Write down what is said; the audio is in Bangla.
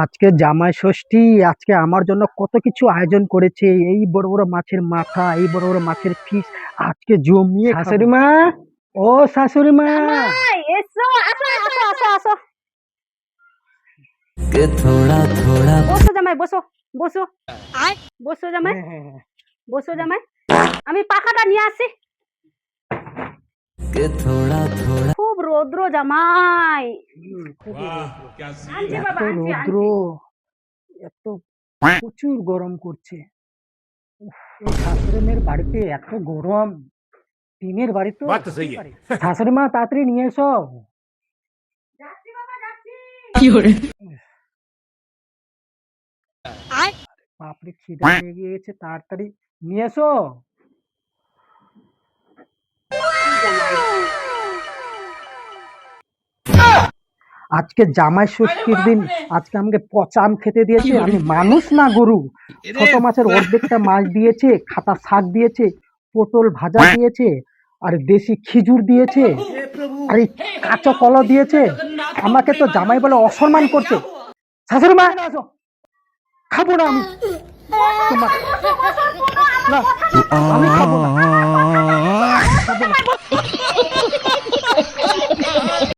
আজকে জামাই ষষ্ঠী। আজকে আমার জন্য কত কিছু আয়োজন করেছে, এই বড় বড় মাছের মাথা, এই বড় বড় মাছের পিস। আজকে জমিয়ে শাশুড়ি মা, ও শাশুড়ি মা, জামাই এসো, আসো আসো আসো আসো। कि थोड़ा थोड़ा বসো জামাই, বসো বসো বসো জামাই, হ্যাঁ হ্যাঁ হ্যাঁ। বসো জামাই। আমি পাখাটা নিয়ে আসি। कि थोड़ा थोड़ा খুব রৌদ্র জামাই। খুবই রৌদ্র। আনছি এত বাবা, আনছি রৌদ্র, এত প্রচুর গরম করছে। উফ, এই শাশুড়ি মেয়ের বাড়িতে এত গরম, টিনের বাড়ি তো। बात तो सही है। শাশুড়ি মা তাড়াতাড়ি নিয়ে এসো। যাচ্ছি বাবা, যাচ্ছি। বাপরে খিদে পেয়ে গিয়েছে, তাড়াতাড়ি নিয়ে এসো। আজকে জামাই ষষ্ঠীর দিন, আজকে আমাকে পচা আম খেতে দিয়েছে। আমি মানুষ না গরু। ছোট মাছের অর্ধেকটা মাছ দিয়েছে, খাতা শাক দিয়েছে, পটল ভাজা দিয়েছে, আর দেশি খিজুর দিয়েছে, আর এই কাঁচা কলা দিয়েছে। আমাকে তো জামাই বলে অসম্মান করছে। শাশুড়ি মা আসো, খাবো না আমি। তোমার না, আমি খাবো না।